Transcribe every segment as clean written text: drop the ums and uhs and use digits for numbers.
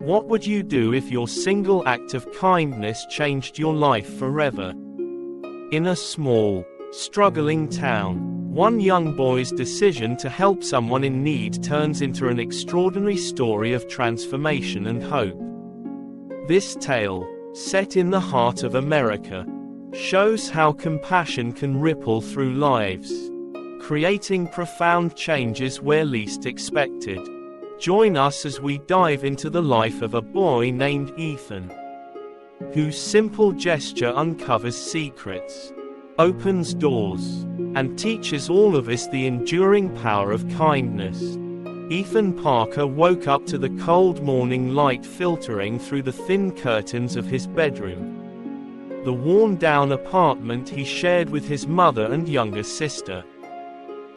What would you do if your single act of kindness changed your life forever? In a small, struggling town, one young boy's decision to help someone in need turns into an extraordinary story of transformation and hope. This tale, set in the heart of America, shows how compassion can ripple through lives, creating profound changes where least expected. Join us as we dive into the life of a boy named Ethan, whose simple gesture uncovers secrets, opens doors, and teaches all of us the enduring power of kindness. Ethan Parker woke up to the cold morning light filtering through the thin curtains of his bedroom, the worn-down apartment he shared with his mother and younger sister.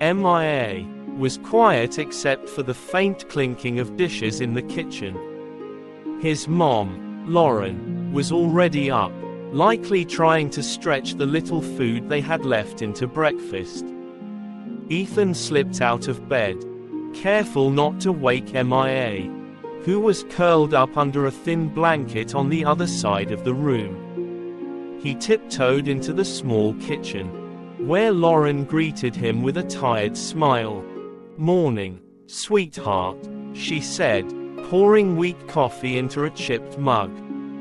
MIA was quiet except for the faint clinking of dishes in the kitchen. His mom, Lauren, was already up, likely trying to stretch the little food they had left into breakfast. Ethan slipped out of bed, careful not to wake MIA, who was curled up under a thin blanket on the other side of the room. He tiptoed into the small kitchen, where Lauren greeted him with a tired smile. "Morning, sweetheart," she said, pouring weak coffee into a chipped mug.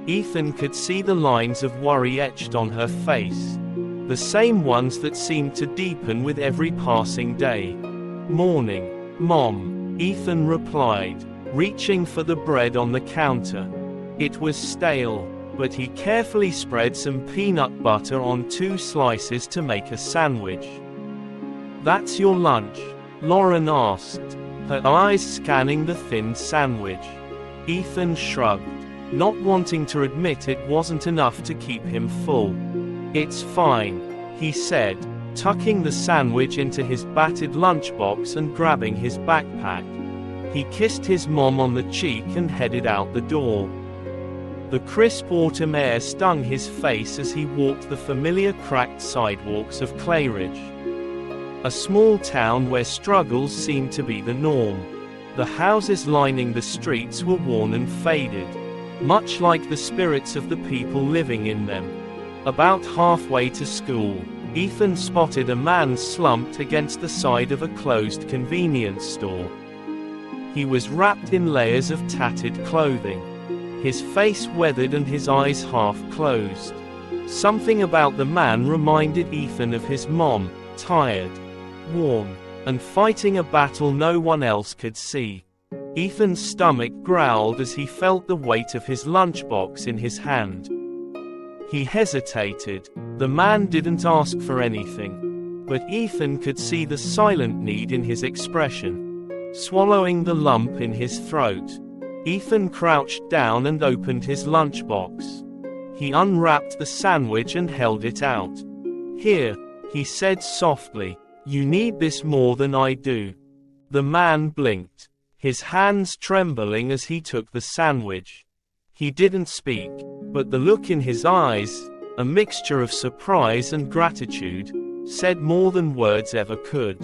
Ethan could see the lines of worry etched on her face, the same ones that seemed to deepen with every passing day. "Morning, Mom," Ethan replied, reaching for the bread on the counter. It was stale, but he carefully spread some peanut butter on 2 slices to make a sandwich. "That's your lunch?" Lauren asked, her eyes scanning the thin sandwich. Ethan shrugged, not wanting to admit it wasn't enough to keep him full. "It's fine," he said, tucking the sandwich into his battered lunchbox and grabbing his backpack. He kissed his mom on the cheek and headed out the door. The crisp autumn air stung his face as he walked the familiar cracked sidewalks of Clayridge, a small town where struggles seemed to be the norm. The houses lining the streets were worn and faded, much like the spirits of the people living in them. About halfway to school, Ethan spotted a man slumped against the side of a closed convenience store. He was wrapped in layers of tattered clothing, his face weathered and his eyes half closed. Something about the man reminded Ethan of his mom, tired, worn, and fighting a battle no one else could see. Ethan's stomach growled as he felt the weight of his lunchbox in his hand. He hesitated. The man didn't ask for anything, but Ethan could see the silent need in his expression. Swallowing the lump in his throat, Ethan crouched down and opened his lunchbox. He unwrapped the sandwich and held it out. "Here," he said softly, "you need this more than I do." The man blinked, his hands trembling as he took the sandwich. He didn't speak, but the look in his eyes, a mixture of surprise and gratitude, said more than words ever could.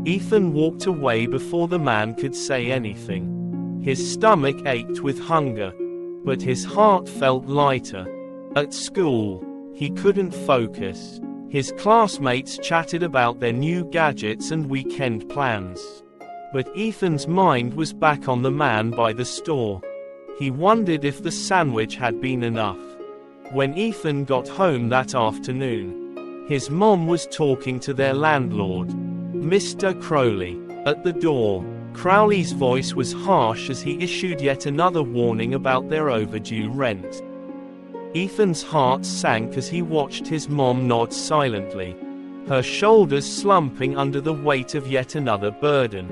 Ethan walked away before the man could say anything. His stomach ached with hunger, but his heart felt lighter. At school, he couldn't focus. His classmates chatted about their new gadgets and weekend plans. But Ethan's mind was back on the man by the store. He wondered if the sandwich had been enough. When Ethan got home that afternoon, his mom was talking to their landlord, Mr. Crowley. At the door, Crowley's voice was harsh as he issued yet another warning about their overdue rent. Ethan's heart sank as he watched his mom nod silently, her shoulders slumping under the weight of yet another burden.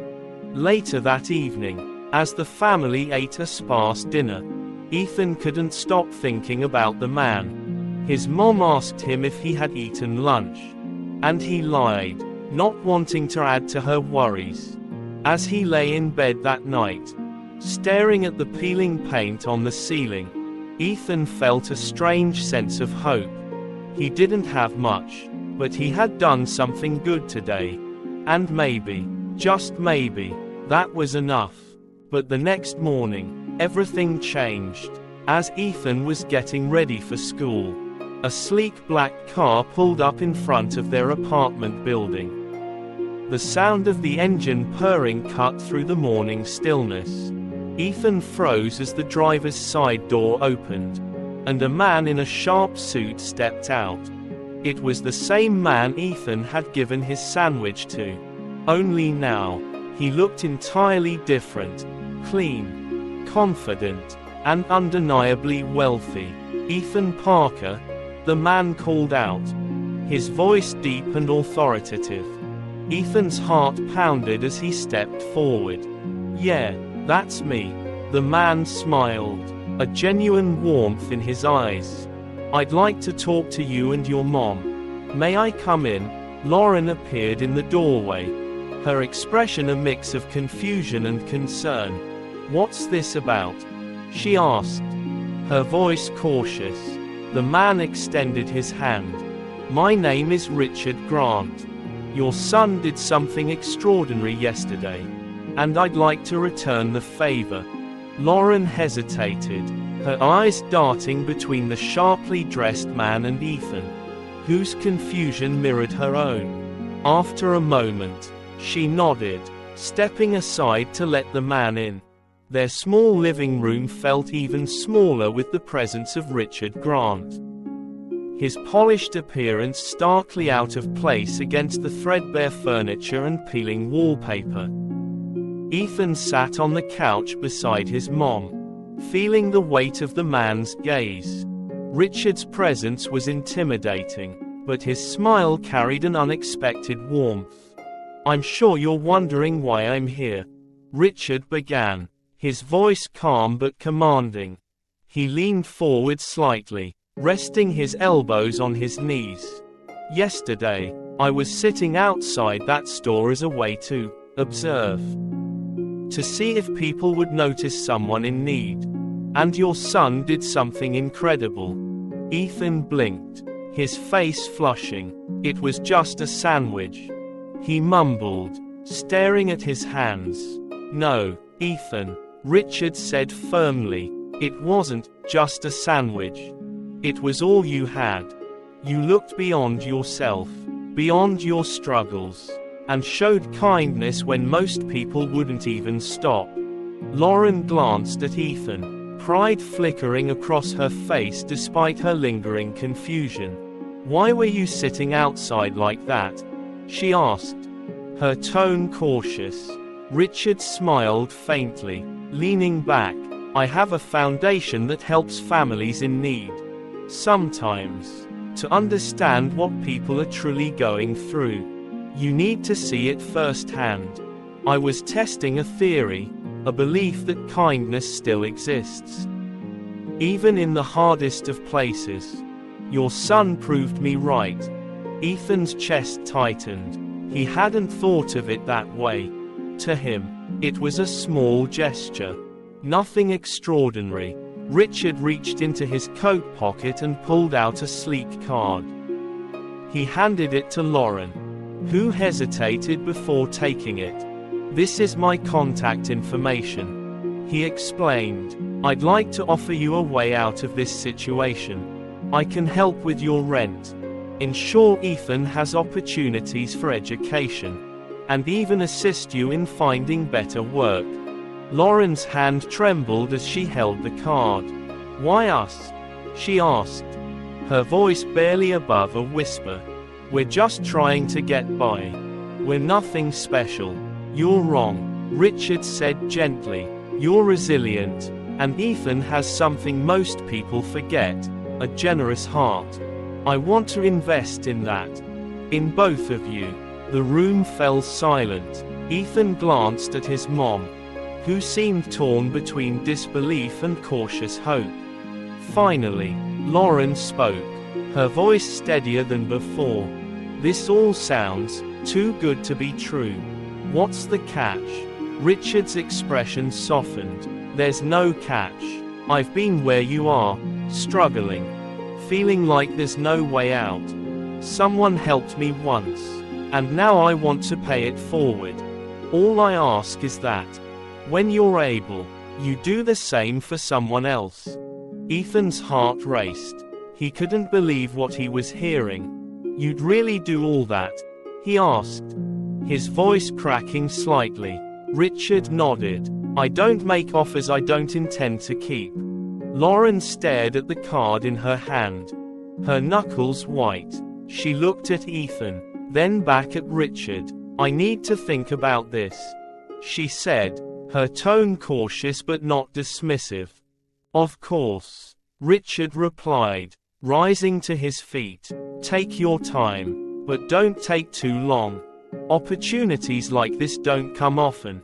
Later that evening, as the family ate a sparse dinner, Ethan couldn't stop thinking about the man. His mom asked him if he had eaten lunch, and he lied, not wanting to add to her worries. As he lay in bed that night, staring at the peeling paint on the ceiling, Ethan felt a strange sense of hope. He didn't have much, but he had done something good today. And maybe, just maybe, that was enough. But the next morning, Everything changed. As Ethan was getting ready for school, a sleek black car pulled up in front of their apartment building. The sound of the engine purring cut through the morning stillness. Ethan froze as the driver's side door opened, and a man in a sharp suit stepped out. It was the same man Ethan had given his sandwich to. Only now, he looked entirely different, clean, confident, and undeniably wealthy. "Ethan Parker," the man called out, his voice deep and authoritative. Ethan's heart pounded as he stepped forward. "Yeah, that's me." The man smiled, a genuine warmth in his eyes. "I'd like to talk to you and your mom. May I come in?" Lauren appeared in the doorway, her expression a mix of confusion and concern. "What's this about?" she asked, her voice cautious. The man extended his hand. "My name is Richard Grant. Your son did something extraordinary yesterday, and I'd like to return the favor." Lauren hesitated, her eyes darting between the sharply dressed man and Ethan, whose confusion mirrored her own. After a moment, she nodded, stepping aside to let the man in. Their small living room felt even smaller with the presence of Richard Grant, his polished appearance starkly out of place against the threadbare furniture and peeling wallpaper. Ethan sat on the couch beside his mom, feeling the weight of the man's gaze. Richard's presence was intimidating, but his smile carried an unexpected warmth. "I'm sure you're wondering why I'm here," Richard began, his voice calm but commanding. He leaned forward slightly, resting his elbows on his knees. "Yesterday, I was sitting outside that store as a way to observe, to see if people would notice someone in need. And your son did something incredible." Ethan blinked, his face flushing. "It was just a sandwich," he mumbled, staring at his hands. "No, Ethan," Richard said firmly, "it wasn't just a sandwich. It was all you had. You looked beyond yourself, beyond your struggles, and showed kindness when most people wouldn't even stop." Lauren glanced at Ethan, pride flickering across her face despite her lingering confusion. "Why were you sitting outside like that?" she asked, her tone cautious. Richard smiled faintly, leaning back. "I have a foundation that helps families in need. Sometimes, to understand what people are truly going through, you need to see it firsthand. I was testing a theory, a belief that kindness still exists, even in the hardest of places. Your son proved me right." Ethan's chest tightened. He hadn't thought of it that way. To him, it was a small gesture, nothing extraordinary. Richard reached into his coat pocket and pulled out a sleek card. He handed it to Lauren, who hesitated before taking it. "This is my contact information," he explained. "I'd like to offer you a way out of this situation. I can help with your rent, ensure Ethan has opportunities for education, and even assist you in finding better work." Lauren's hand trembled as she held the card. "Why us?" she asked, her voice barely above a whisper. "We're just trying to get by. We're nothing special." "You're wrong," Richard said gently. "You're resilient, and Ethan has something most people forget, a generous heart. I want to invest in that. In both of you." The room fell silent. Ethan glanced at his mom, who seemed torn between disbelief and cautious hope. Finally, Lauren spoke, her voice steadier than before. "This all sounds too good to be true. What's the catch?" Richard's expression softened. "There's no catch. I've been where you are, struggling, feeling like there's no way out. Someone helped me once, and now I want to pay it forward. All I ask is that, when you're able, You do the same for someone else. Ethan's heart raced. He couldn't believe what he was hearing. You'd really do all that? He asked, his voice cracking slightly. Richard nodded. I don't make offers I don't intend to keep. Lauren stared at the card in her hand, her knuckles white. She looked at Ethan, then back at Richard. I need to think about this, she said, her tone cautious but not dismissive. Of course, Richard replied, rising to his feet. Take your time, but don't take too long. Opportunities like this don't come often.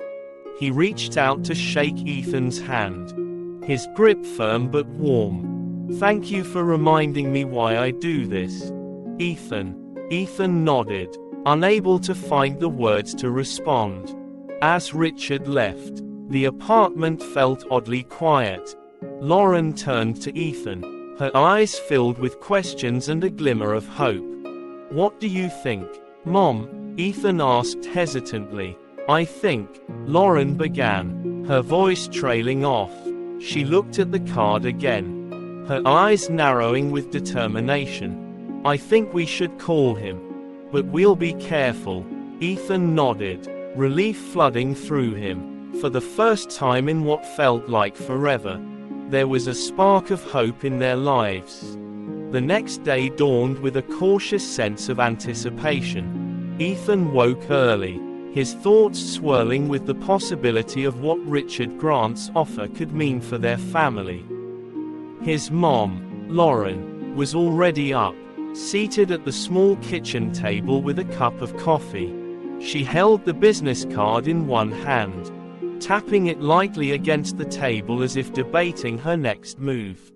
He reached out to shake Ethan's hand, his grip firm but warm. Thank you for reminding me why I do this. Ethan nodded, unable to find the words to respond. As Richard left, the apartment felt oddly quiet. Lauren turned to Ethan, her eyes filled with questions and a glimmer of hope. What do you think, Mom? Ethan asked hesitantly. I think, Lauren began, her voice trailing off. She looked at the card again, her eyes narrowing with determination. I think we should call him. But we'll be careful. Ethan nodded, relief flooding through him. For the first time in what felt like forever, there was a spark of hope in their lives. The next day dawned with a cautious sense of anticipation. Ethan woke early, his thoughts swirling with the possibility of what Richard Grant's offer could mean for their family. His mom, Lauren, was already up, seated at the small kitchen table with a cup of coffee. She held the business card in one hand, tapping it lightly against the table as if debating her next move.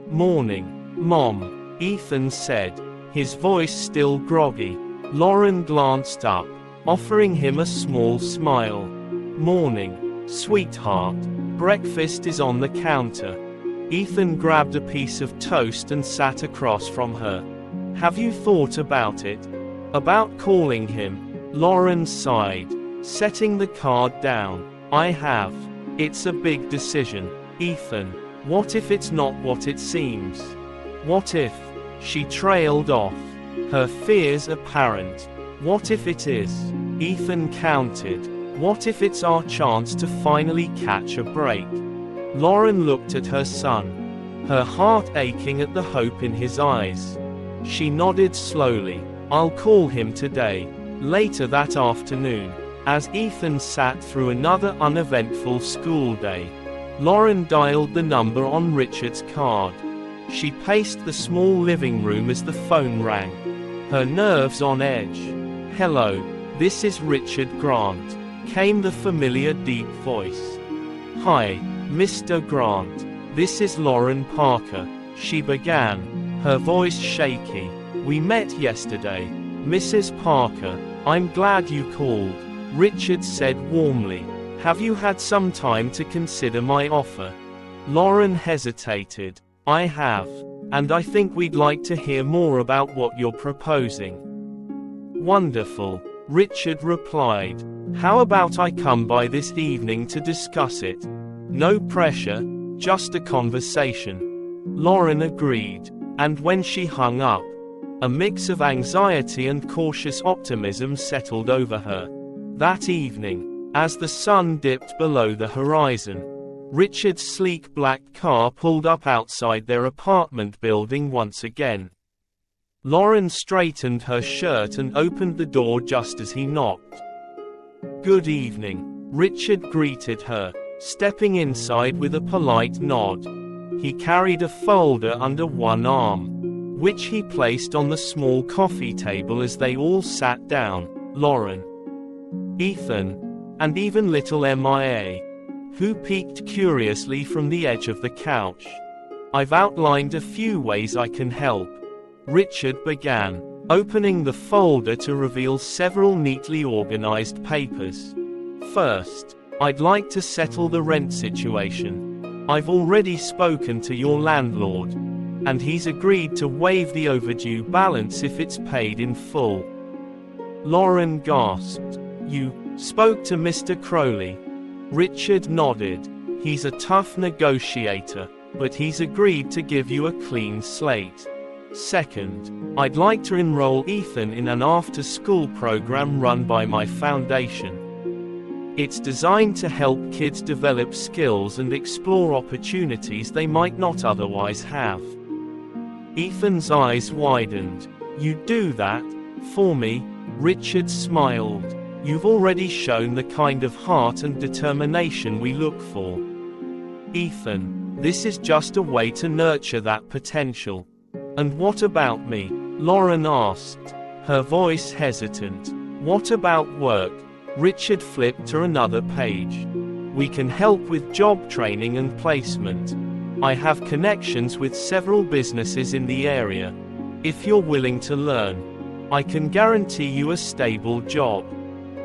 Morning, Mom, Ethan said, his voice still groggy. Lauren glanced up, offering him a small smile. Morning, sweetheart. Breakfast is on the counter. Ethan grabbed a piece of toast and sat across from her. Have you thought about it? About calling him? Lauren sighed, setting the card down. I have. It's a big decision, Ethan. What if it's not what it seems? What if? She trailed off, her fears apparent. What if it is? Ethan counted. What if it's our chance to finally catch a break? Lauren looked at her son, her heart aching at the hope in his eyes. She nodded slowly. I'll call him today. Later that afternoon, as Ethan sat through another uneventful school day, Lauren dialed the number on Richard's card. She paced the small living room as the phone rang, her nerves on edge. Hello, this is Richard Grant, came the familiar deep voice. Hi, Mr. Grant. This is Lauren Parker, she began, her voice shaky. We met yesterday, Mrs. Parker. I'm glad you called, Richard said warmly. Have you had some time to consider my offer? Lauren hesitated. I have, and I think we'd like to hear more about what you're proposing. Wonderful, Richard replied. How about I come by this evening to discuss it? No pressure, just a conversation. Lauren agreed, and when she hung up, a mix of anxiety and cautious optimism settled over her. That evening, as the sun dipped below the horizon, Richard's sleek black car pulled up outside their apartment building once again. Lauren straightened her shirt and opened the door just as he knocked. Good evening, Richard greeted her, stepping inside with a polite nod. He carried a folder under one arm, which he placed on the small coffee table as they all sat down. Lauren, Ethan, and even little Mia, who peeked curiously from the edge of the couch. I've outlined a few ways I can help, Richard began, opening the folder to reveal several neatly organized papers. First, I'd like to settle the rent situation. I've already spoken to your landlord, and he's agreed to waive the overdue balance if it's paid in full. Lauren gasped. You spoke to Mr. Crowley? Richard nodded, He's a tough negotiator, but he's agreed to give you a clean slate. Second, I'd like to enroll Ethan in an after-school program run by my foundation. It's designed to help kids develop skills and explore opportunities they might not otherwise have. Ethan's eyes widened. "You'd do that, for me?" Richard smiled. "You've already shown the kind of heart and determination we look for." "Ethan, this is just a way to nurture that potential." "And what about me?" Lauren asked, her voice hesitant. "What about work?" Richard flipped to another page. "We can help with job training and placement. I have connections with several businesses in the area. If you're willing to learn, I can guarantee you a stable job."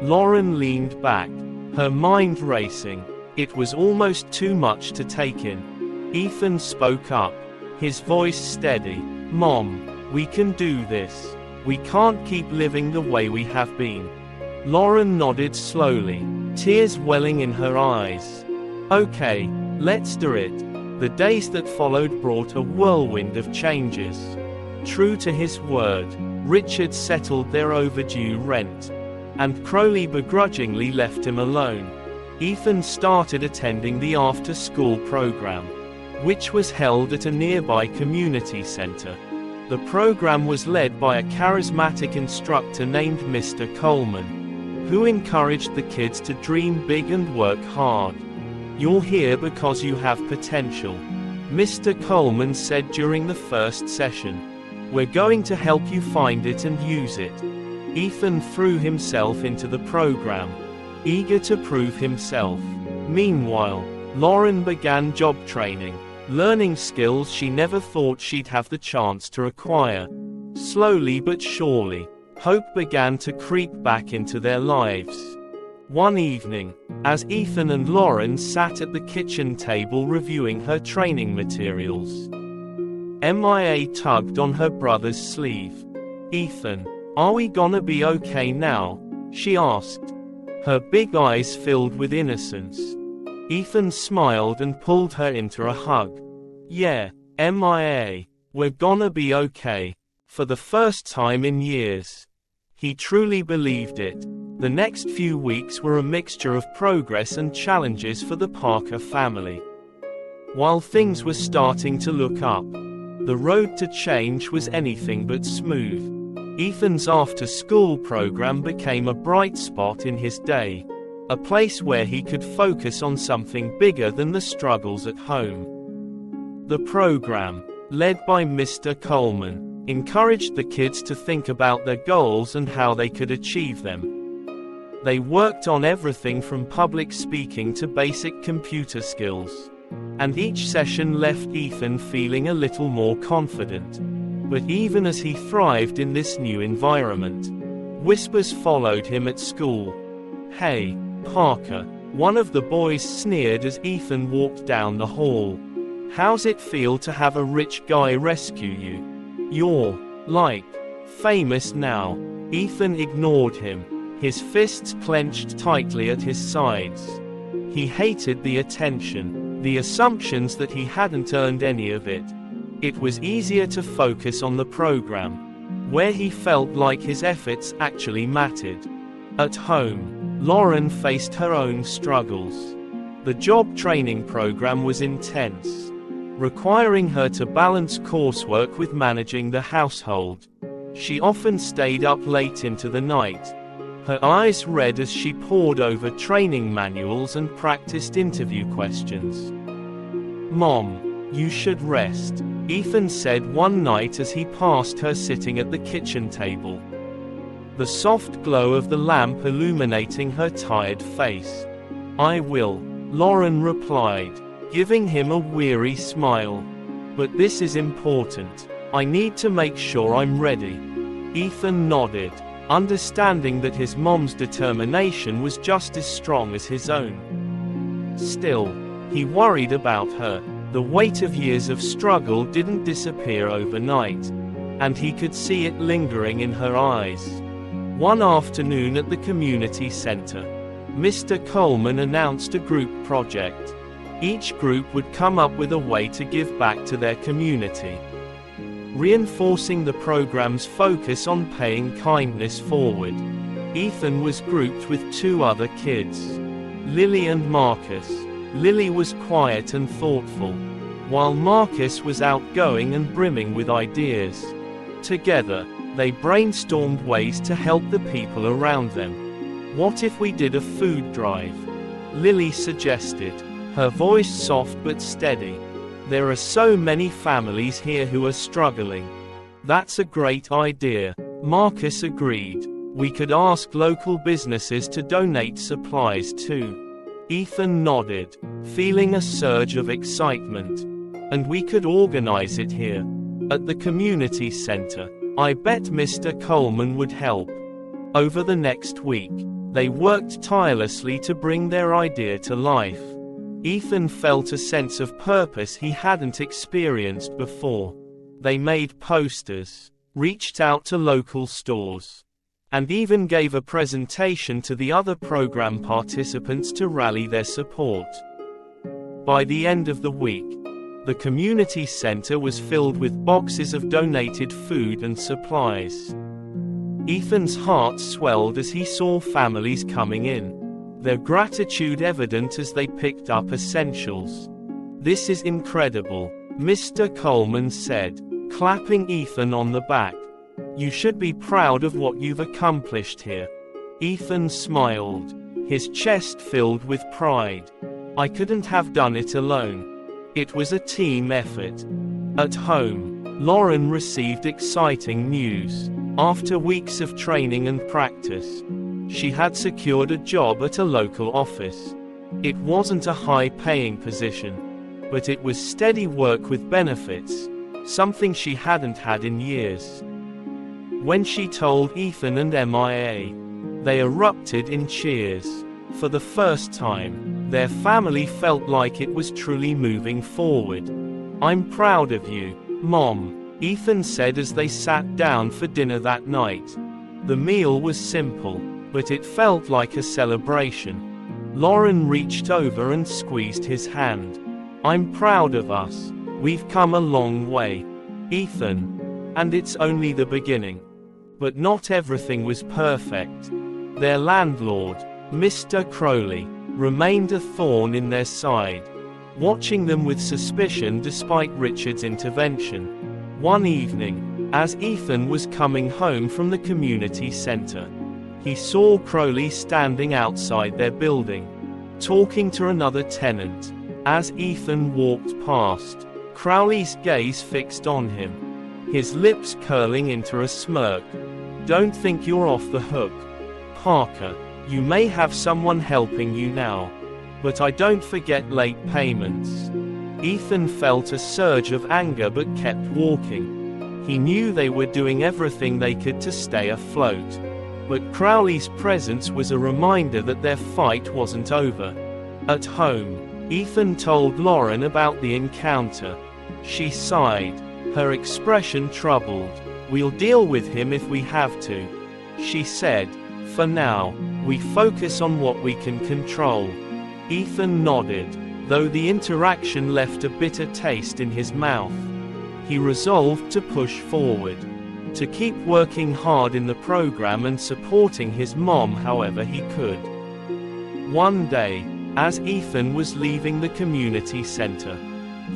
Lauren leaned back, her mind racing. It was almost too much to take in. Ethan spoke up, his voice steady. "Mom, we can do this. We can't keep living the way we have been." Lauren nodded slowly, tears welling in her eyes. "Okay, let's do it." The days that followed brought a whirlwind of changes. True to his word, Richard settled their overdue rent, and Crowley begrudgingly left him alone. Ethan started attending the after-school program, which was held at a nearby community center. The program was led by a charismatic instructor named Mr. Coleman, who encouraged the kids to dream big and work hard. "You're here because you have potential," Mr. Coleman said during the first session. "We're going to help you find it and use it." Ethan threw himself into the program, eager to prove himself. Meanwhile, Lauren began job training, learning skills she never thought she'd have the chance to acquire. Slowly but surely, hope began to creep back into their lives. One evening, as Ethan and Lauren sat at the kitchen table reviewing her training materials, Mia tugged on her brother's sleeve. "Ethan, are we gonna be okay now?" she asked, her big eyes filled with innocence. Ethan smiled and pulled her into a hug. "Yeah, Mia, we're gonna be okay." For the first time in years, he truly believed it. The next few weeks were a mixture of progress and challenges for the Parker family. While things were starting to look up, the road to change was anything but smooth. Ethan's after-school program became a bright spot in his day, a place where he could focus on something bigger than the struggles at home. The program, led by Mr. Coleman, encouraged the kids to think about their goals and how they could achieve them. They worked on everything from public speaking to basic computer skills, and each session left Ethan feeling a little more confident. But even as he thrived in this new environment, whispers followed him at school. "Hey, Parker," one of the boys sneered as Ethan walked down the hall. "How's it feel to have a rich guy rescue you? You're, like, famous now." Ethan ignored him, his fists clenched tightly at his sides. He hated the attention, the assumptions that he hadn't earned any of it. It was easier to focus on the program, where he felt like his efforts actually mattered. At home, Lauren faced her own struggles. The job training program was intense, requiring her to balance coursework with managing the household. She often stayed up late into the night, her eyes red as she pored over training manuals and practiced interview questions. "Mom, you should rest," Ethan said one night as he passed her sitting at the kitchen table, the soft glow of the lamp illuminating her tired face. "I will," Lauren replied, giving him a weary smile. "But this is important. I need to make sure I'm ready." Ethan nodded, understanding that his mom's determination was just as strong as his own. Still, he worried about her. The weight of years of struggle didn't disappear overnight, and he could see it lingering in her eyes. One afternoon at the community center, Mr. Coleman announced a group project. Each group would come up with a way to give back to their community, reinforcing the program's focus on paying kindness forward. Ethan was grouped with two other kids, Lily and Marcus. Lily was quiet and thoughtful, while Marcus was outgoing and brimming with ideas. Together, they brainstormed ways to help the people around them. What if we did a food drive? Lily suggested, her voice soft but steady. There are so many families here who are struggling. That's a great idea, Marcus agreed. We could ask local businesses to donate supplies too. Ethan nodded, feeling a surge of excitement. And we could organize it here, at the community center. I bet Mr. Coleman would help. Over the next week, they worked tirelessly to bring their idea to life. Ethan felt a sense of purpose he hadn't experienced before. They made posters, reached out to local stores, and even gave a presentation to the other program participants to rally their support. By the end of the week, the community center was filled with boxes of donated food and supplies. Ethan's heart swelled as he saw families coming in, their gratitude evident as they picked up essentials. This is incredible, Mr. Coleman said, clapping Ethan on the back. You should be proud of what you've accomplished here. Ethan smiled, his chest filled with pride. I couldn't have done it alone. It was a team effort. At home, Lauren received exciting news. After weeks of training and practice, she had secured a job at a local office. It wasn't a high-paying position, but it was steady work with benefits, something she hadn't had in years. When she told Ethan and MIA, they erupted in cheers. For the first time, their family felt like it was truly moving forward. I'm proud of you, Mom, Ethan said as they sat down for dinner that night. The meal was simple, but it felt like a celebration. Lauren reached over and squeezed his hand. I'm proud of us. We've come a long way, Ethan. And it's only the beginning. But not everything was perfect. Their landlord, Mr. Crowley, remained a thorn in their side, watching them with suspicion despite Richard's intervention. One evening, as Ethan was coming home from the community center, he saw Crowley standing outside their building, talking to another tenant. As Ethan walked past, Crowley's gaze fixed on him, his lips curling into a smirk. Don't think you're off the hook, Parker. You may have someone helping you now, but I don't forget late payments. Ethan felt a surge of anger but kept walking. He knew they were doing everything they could to stay afloat. But Crowley's presence was a reminder that their fight wasn't over. At home, Ethan told Lauren about the encounter. She sighed, her expression troubled. We'll deal with him if we have to, she said. For now, we focus on what we can control. Ethan nodded, though the interaction left a bitter taste in his mouth. He resolved to push forward, to keep working hard in the program and supporting his mom however he could. One day, as Ethan was leaving the community center,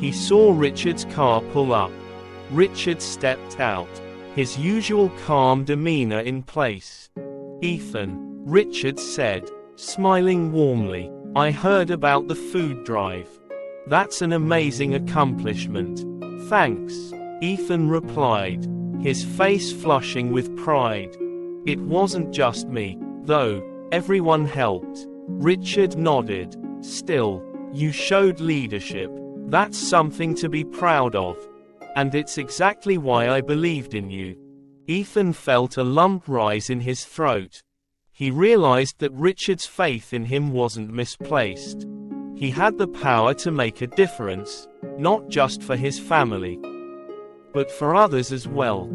he saw Richard's car pull up. Richard stepped out, his usual calm demeanor in place. Ethan, Richard said, smiling warmly, I heard about the food drive. That's an amazing accomplishment. Thanks, Ethan replied, his face flushing with pride. It wasn't just me, though, everyone helped. Richard nodded. Still, you showed leadership. That's something to be proud of. And it's exactly why I believed in you. Ethan felt a lump rise in his throat. He realized that Richard's faith in him wasn't misplaced. He had the power to make a difference, not just for his family, but for others as well.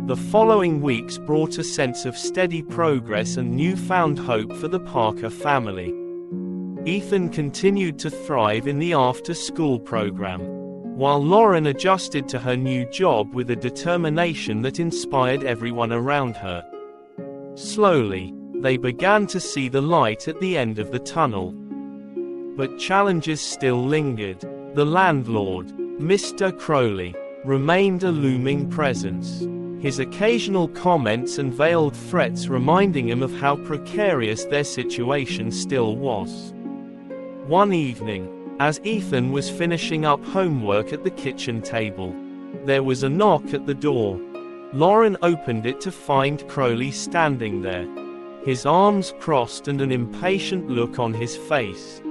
The following weeks brought a sense of steady progress and newfound hope for the Parker family. Ethan continued to thrive in the after-school program, while Lauren adjusted to her new job with a determination that inspired everyone around her. Slowly, they began to see the light at the end of the tunnel. But challenges still lingered. The landlord, Mr. Crowley, remained a looming presence, his occasional comments and veiled threats reminding him of how precarious their situation still was. One evening, as Ethan was finishing up homework at the kitchen table, there was a knock at the door. Lauren opened it to find Crowley standing there, his arms crossed and an impatient look on his face.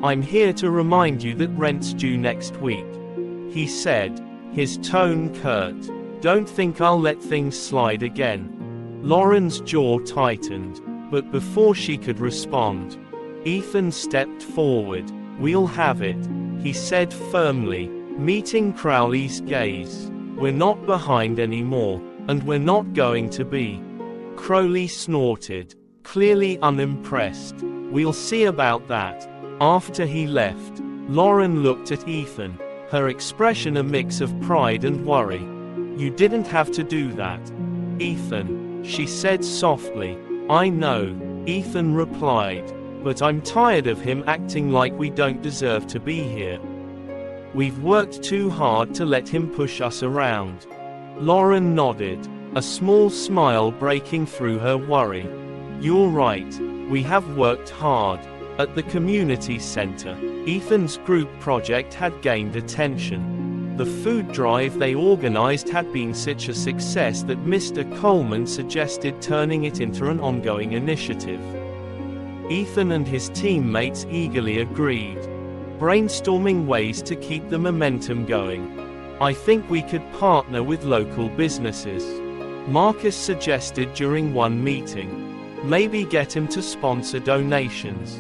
"I'm here to remind you that rent's due next week," he said, his tone curt. "Don't think I'll let things slide again." Lauren's jaw tightened, but before she could respond, Ethan stepped forward. "We'll have it," he said firmly, meeting Crowley's gaze. "We're not behind anymore, and we're not going to be." Crowley snorted, clearly unimpressed. "We'll see about that." After he left, Lauren looked at Ethan, her expression a mix of pride and worry. "You didn't have to do that, Ethan," she said softly. "I know," Ethan replied, "but I'm tired of him acting like we don't deserve to be here. We've worked too hard to let him push us around." Lauren nodded, a small smile breaking through her worry. "You're right, we have worked hard." At the community center, Ethan's group project had gained attention. The food drive they organized had been such a success that Mr. Coleman suggested turning it into an ongoing initiative. Ethan and his teammates eagerly agreed, brainstorming ways to keep the momentum going. "I think we could partner with local businesses," Marcus suggested during one meeting. "Maybe get him to sponsor donations."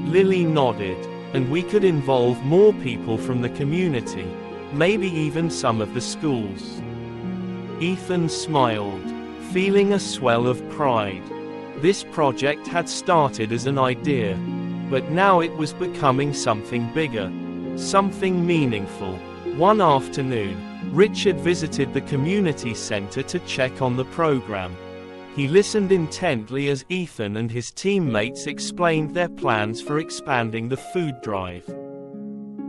Lily nodded. "And we could involve more people from the community, maybe even some of the schools." Ethan smiled, feeling a swell of pride. This project had started as an idea, but now it was becoming something bigger, something meaningful. One afternoon, Richard visited the community center to check on the program. He listened intently as Ethan and his teammates explained their plans for expanding the food drive.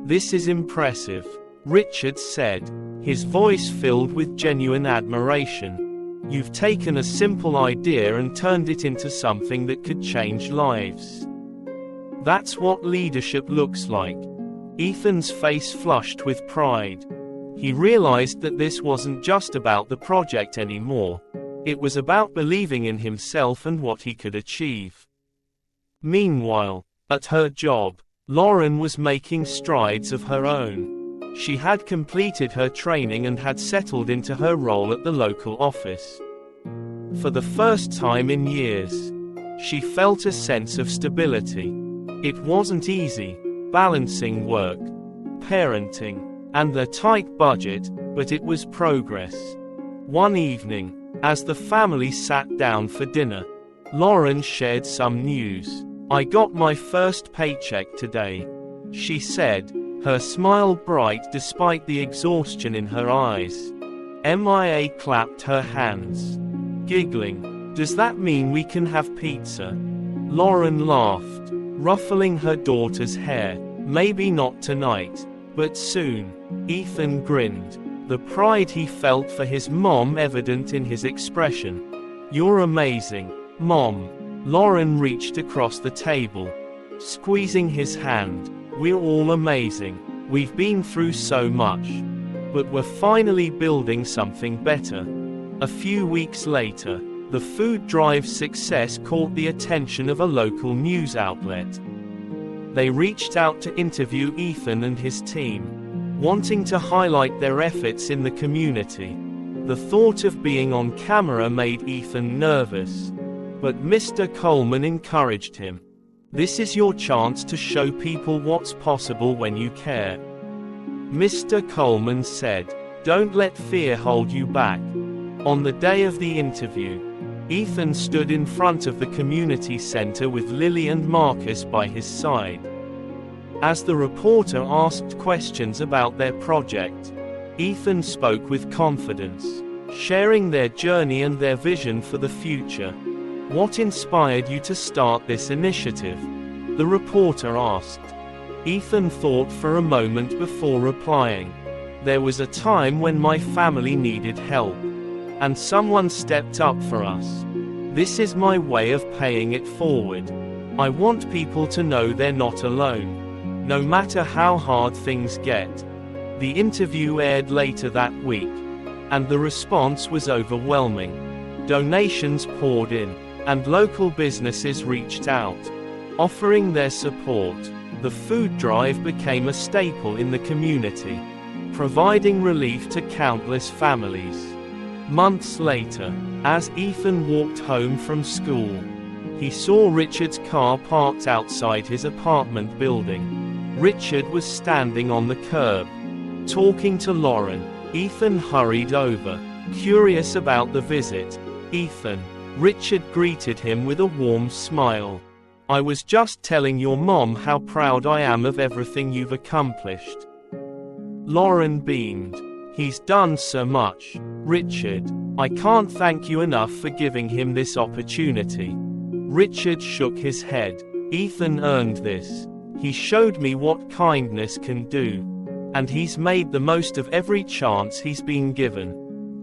"This is impressive," Richard said, his voice filled with genuine admiration. "You've taken a simple idea and turned it into something that could change lives. That's what leadership looks like." Ethan's face flushed with pride. He realized that this wasn't just about the project anymore. It was about believing in himself and what he could achieve. Meanwhile, at her job, Lauren was making strides of her own. She had completed her training and had settled into her role at the local office. For the first time in years, she felt a sense of stability. It wasn't easy, balancing work, parenting, and the tight budget, but it was progress. One evening, as the family sat down for dinner, Lauren shared some news. "I got my first paycheck today," she said, her smile bright despite the exhaustion in her eyes. Mia clapped her hands, giggling. "Does that mean we can have pizza?" Lauren laughed, ruffling her daughter's hair. "Maybe not tonight, but soon." Ethan grinned, the pride he felt for his mom evident in his expression. "You're amazing, Mom." Lauren reached across the table, squeezing his hand. "We're all amazing. We've been through so much. But we're finally building something better." A few weeks later, the food drive's success caught the attention of a local news outlet. They reached out to interview Ethan and his team, wanting to highlight their efforts in the community. The thought of being on camera made Ethan nervous, but Mr. Coleman encouraged him. "This is your chance to show people what's possible when you care," Mr. Coleman said. "Don't let fear hold you back." On the day of the interview, Ethan stood in front of the community center with Lily and Marcus by his side. As the reporter asked questions about their project, Ethan spoke with confidence, sharing their journey and their vision for the future. "What inspired you to start this initiative?" the reporter asked. Ethan thought for a moment before replying. "There was a time when my family needed help, and someone stepped up for us. This is my way of paying it forward. I want people to know they're not alone, no matter how hard things get." The interview aired later that week, and the response was overwhelming. Donations poured in, and local businesses reached out, offering their support. The food drive became a staple in the community, providing relief to countless families. Months later, as Ethan walked home from school, he saw Richard's car parked outside his apartment building. Richard was standing on the curb, talking to Lauren. Ethan hurried over, curious about the visit. "Ethan," Richard greeted him with a warm smile. "I was just telling your mom how proud I am of everything you've accomplished." Lauren beamed. "He's done so much, Richard. I can't thank you enough for giving him this opportunity." Richard shook his head. "Ethan earned this. He showed me what kindness can do, and he's made the most of every chance he's been given."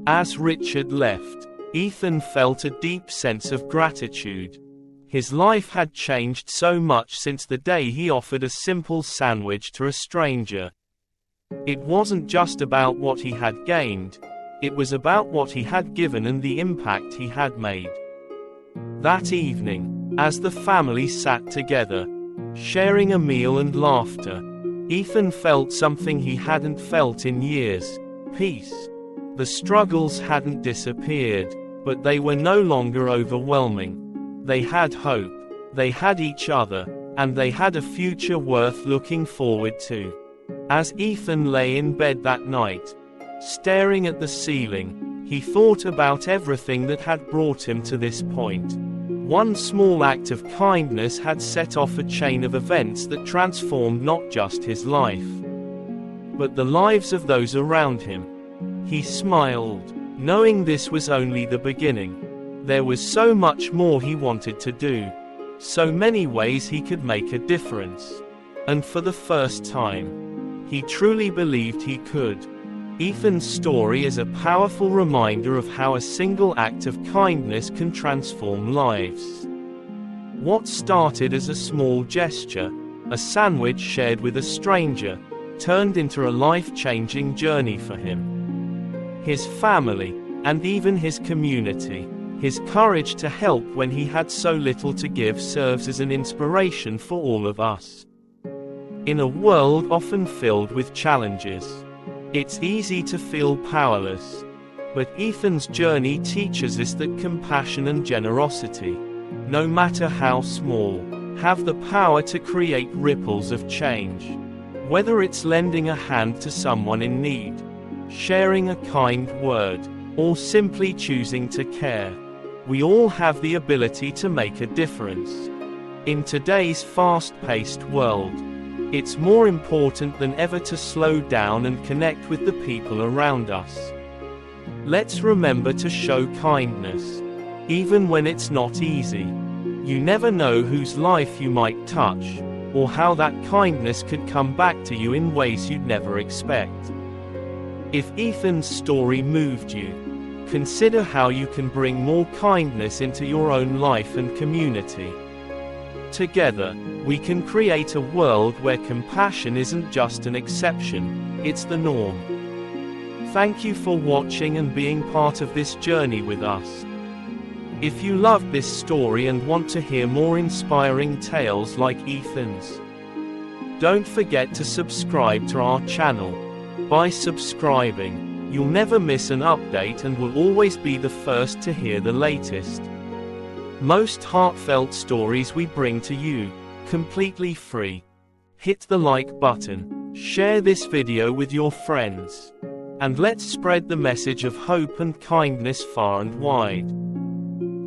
As Richard left, Ethan felt a deep sense of gratitude. His life had changed so much since the day he offered a simple sandwich to a stranger. It wasn't just about what he had gained, it was about what he had given and the impact he had made. That evening, as the family sat together, sharing a meal and laughter, Ethan felt something he hadn't felt in years: peace. The struggles hadn't disappeared, but they were no longer overwhelming. They had hope, they had each other, and they had a future worth looking forward to. As Ethan lay in bed that night, staring at the ceiling, he thought about everything that had brought him to this point. One small act of kindness had set off a chain of events that transformed not just his life, but the lives of those around him. He smiled, knowing this was only the beginning. There was so much more he wanted to do, so many ways he could make a difference. And for the first time, he truly believed he could. Ethan's story is a powerful reminder of how a single act of kindness can transform lives. What started as a small gesture, a sandwich shared with a stranger, turned into a life-changing journey for him, his family, and even his community. His courage to help when he had so little to give serves as an inspiration for all of us. In a world often filled with challenges, it's easy to feel powerless. But Ethan's journey teaches us that compassion and generosity, no matter how small, have the power to create ripples of change. Whether it's lending a hand to someone in need, sharing a kind word, or simply choosing to care, we all have the ability to make a difference. In today's fast-paced world, it's more important than ever to slow down and connect with the people around us. Let's remember to show kindness, even when it's not easy. You never know whose life you might touch, or how that kindness could come back to you in ways you'd never expect. If Ethan's story moved you, consider how you can bring more kindness into your own life and community. Together, we can create a world where compassion isn't just an exception, it's the norm. Thank you for watching and being part of this journey with us. If you loved this story and want to hear more inspiring tales like Ethan's, don't forget to subscribe to our channel. By subscribing, you'll never miss an update and will always be the first to hear the latest, most heartfelt stories we bring to you, completely free. Hit the like button, share this video with your friends, and let's spread the message of hope and kindness far and wide.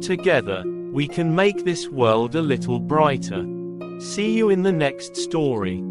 Together, we can make this world a little brighter. See you in the next story.